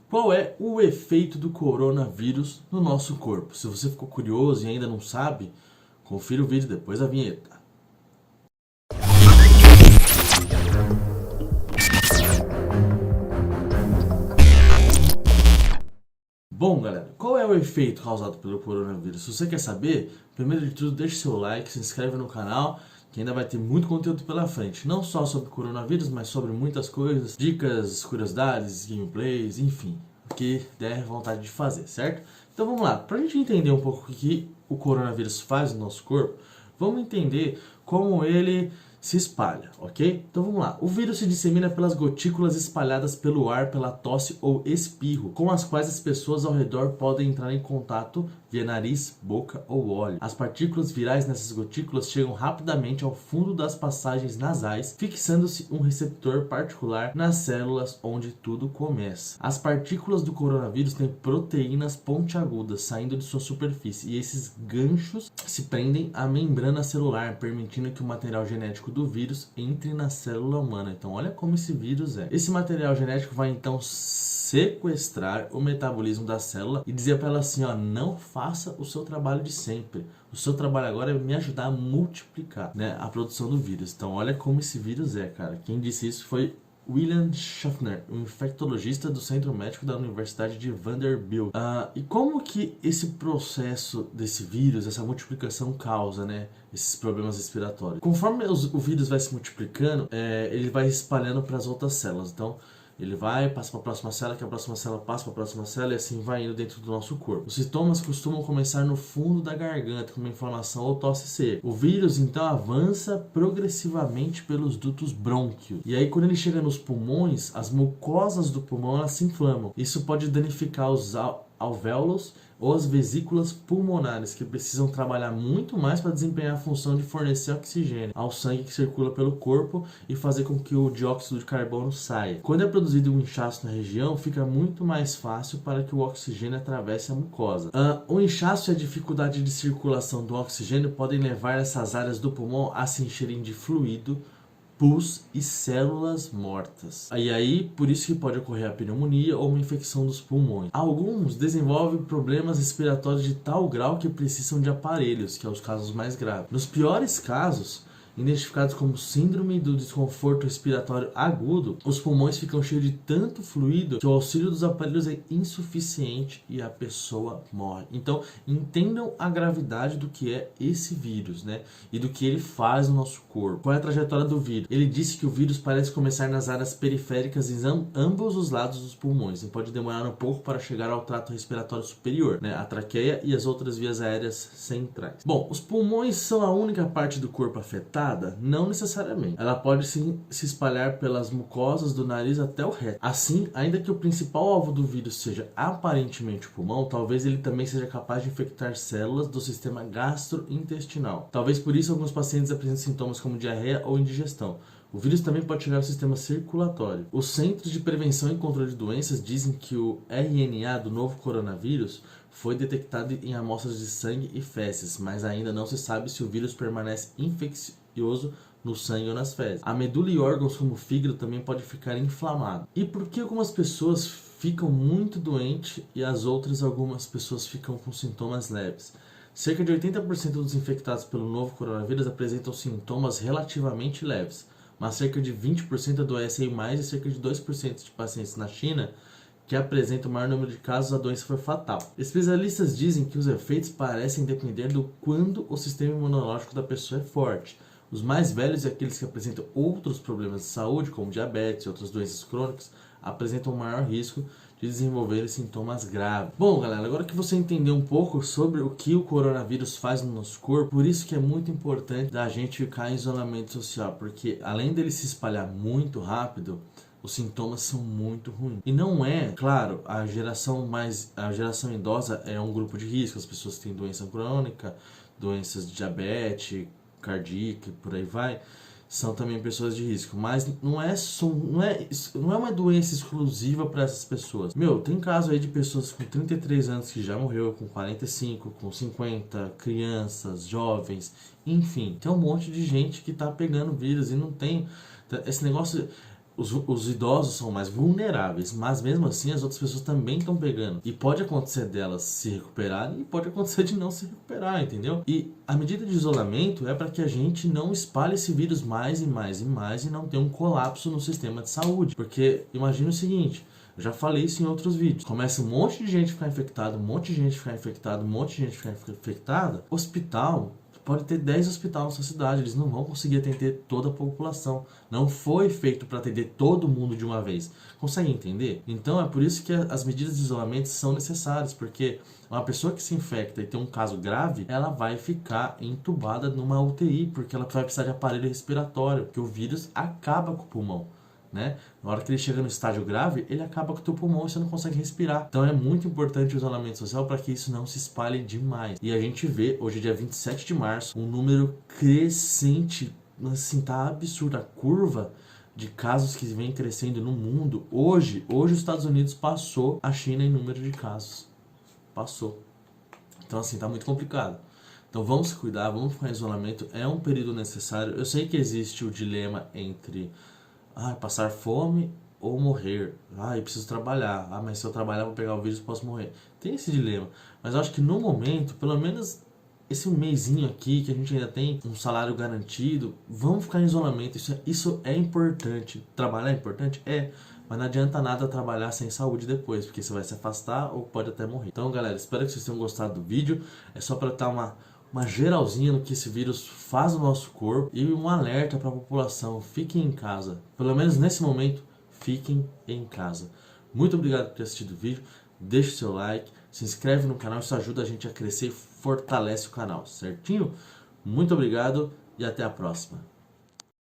Qual é o efeito do coronavírus no nosso corpo? Se você ficou curioso e ainda não sabe, confira o vídeo depois da vinheta. Bom, galera, qual é o efeito causado pelo coronavírus? Se você quer saber, primeiro de tudo, deixe seu like, se inscreve no canal, que ainda vai ter muito conteúdo pela frente. Não só sobre coronavírus, mas sobre muitas coisas, dicas, curiosidades, gameplays, enfim, o que der vontade de fazer, certo? Então vamos lá, pra gente entender um pouco o que o coronavírus faz no nosso corpo, vamos entender como ele se espalha, ok? Então vamos lá. O vírus se dissemina pelas gotículas espalhadas pelo ar, pela tosse ou espirro, com as quais as pessoas ao redor podem entrar em contato via nariz, boca ou olho. As partículas virais nessas gotículas chegam rapidamente ao fundo das passagens nasais, fixando-se um receptor particular nas células onde tudo começa. As partículas do coronavírus têm proteínas pontiagudas saindo de sua superfície, e esses ganchos se prendem à membrana celular, permitindo que o material genético do vírus entre na célula humana. Então olha como esse vírus é. Esse material genético vai então sequestrar o metabolismo da célula e dizer para ela assim, ó, não faça o seu trabalho de sempre. O seu trabalho agora é me ajudar a multiplicar, né, a produção do vírus. Então olha como esse vírus é, cara. Quem disse isso foi William Schaffner, um infectologista do Centro Médico da Universidade de Vanderbilt. E como que esse processo desse vírus, essa multiplicação causa, né, esses problemas respiratórios? Conforme o vírus vai se multiplicando, ele vai espalhando para as outras células. Então, ele vai, passa para a próxima célula, que a próxima célula passa para a próxima célula e assim vai indo dentro do nosso corpo. Os sintomas costumam começar no fundo da garganta, com uma inflamação ou tosse seca. O vírus então avança progressivamente pelos dutos brônquios. E aí quando ele chega nos pulmões, as mucosas do pulmão elas se inflamam. Isso pode danificar os alvéolos ou as vesículas pulmonares, que precisam trabalhar muito mais para desempenhar a função de fornecer oxigênio ao sangue que circula pelo corpo e fazer com que o dióxido de carbono saia. Quando é produzido um inchaço na região, fica muito mais fácil para que o oxigênio atravesse a mucosa. O inchaço e a dificuldade de circulação do oxigênio podem levar essas áreas do pulmão a se encherem de fluido, pus e células mortas. E aí, por isso que pode ocorrer a pneumonia ou uma infecção dos pulmões. Alguns desenvolvem problemas respiratórios de tal grau que precisam de aparelhos, que é os casos mais graves. Nos piores casos, identificados como síndrome do desconforto respiratório agudo, os pulmões ficam cheios de tanto fluido que o auxílio dos aparelhos é insuficiente e a pessoa morre. Então, entendam a gravidade do que é esse vírus, né? E do que ele faz no nosso corpo. Qual é a trajetória do vírus? Ele disse que o vírus parece começar nas áreas periféricas em ambos os lados dos pulmões e pode demorar um pouco para chegar ao trato respiratório superior, né? A traqueia e as outras vias aéreas centrais. Bom, os pulmões são a única parte do corpo afetada? Não necessariamente. Ela pode sim se espalhar pelas mucosas do nariz até o reto. Assim, ainda que o principal alvo do vírus seja aparentemente o pulmão, talvez ele também seja capaz de infectar células do sistema gastrointestinal. Talvez por isso alguns pacientes apresentem sintomas como diarreia ou indigestão. O vírus também pode chegar ao sistema circulatório. Os Centros de Prevenção e Controle de Doenças dizem que o RNA do novo coronavírus foi detectado em amostras de sangue e fezes, mas ainda não se sabe se o vírus permanece infeccioso no sangue ou nas fezes. A medula e órgãos como o fígado também pode ficar inflamado. E por que algumas pessoas ficam muito doentes e algumas pessoas ficam com sintomas leves? Cerca de 80% dos infectados pelo novo coronavírus apresentam sintomas relativamente leves, mas cerca de 20% adoecem mais e cerca de 2% de pacientes na China que apresentam o maior número de casos, a doença foi fatal. Especialistas dizem que os efeitos parecem depender do quando o sistema imunológico da pessoa é forte. Os mais velhos e aqueles que apresentam outros problemas de saúde, como diabetes e outras doenças crônicas, apresentam um maior risco de desenvolver sintomas graves. Bom, galera, agora que você entendeu um pouco sobre o que o coronavírus faz no nosso corpo, por isso que é muito importante a gente ficar em isolamento social, porque além dele se espalhar muito rápido, os sintomas são muito ruins. E não é, claro, a geração idosa é um grupo de risco, as pessoas que têm doença crônica, doenças de diabetes, cardíaca, por aí vai, são também pessoas de risco, mas não é uma doença exclusiva para essas pessoas. Meu, tem caso aí de pessoas com 33 anos que já morreu, com 45, com 50, crianças, jovens, enfim, tem um monte de gente que tá pegando vírus e não tem esse negócio. os idosos são mais vulneráveis, mas mesmo assim as outras pessoas também estão pegando. E pode acontecer delas se recuperarem e pode acontecer de não se recuperar, entendeu? E a medida de isolamento é para que a gente não espalhe esse vírus mais e mais e mais e não tenha um colapso no sistema de saúde. Porque imagina o seguinte, eu já falei isso em outros vídeos. Começa um monte de gente ficar infectado, um monte de gente ficar infectado, um monte de gente ficar infectada. Hospital, pode ter 10 hospitais na sua cidade, eles não vão conseguir atender toda a população. Não foi feito para atender todo mundo de uma vez. Consegue entender? Então é por isso que as medidas de isolamento são necessárias, porque uma pessoa que se infecta e tem um caso grave, ela vai ficar entubada numa UTI, porque ela vai precisar de aparelho respiratório, porque o vírus acaba com o pulmão. Né? Na hora que ele chega no estágio grave, ele acaba com o teu pulmão e você não consegue respirar. Então é muito importante o isolamento social para que isso não se espalhe demais. E a gente vê, hoje dia 27 de março, um número crescente, assim, tá absurdo. A curva de casos que vem crescendo no mundo, hoje os Estados Unidos passou a China em número de casos. Passou. Então assim, tá muito complicado. Então vamos se cuidar, vamos ficar em isolamento, é um período necessário. Eu sei que existe o dilema entre passar fome ou morrer. Eu preciso trabalhar. Mas se eu trabalhar vou pegar o vírus e posso morrer. Tem esse dilema. Mas eu acho que no momento, pelo menos esse mesinho aqui, que a gente ainda tem um salário garantido, vamos ficar em isolamento. Isso é importante. Trabalhar é importante? É. Mas não adianta nada trabalhar sem saúde depois, porque você vai se afastar ou pode até morrer. Então, galera, espero que vocês tenham gostado do vídeo. É só para dar uma geralzinha no que esse vírus faz no nosso corpo e um alerta para a população: fiquem em casa, pelo menos nesse momento, fiquem em casa. Muito obrigado por ter assistido o vídeo, deixe o seu like, se inscreve no canal, isso ajuda a gente a crescer e fortalece o canal, certinho? Muito obrigado e até a próxima.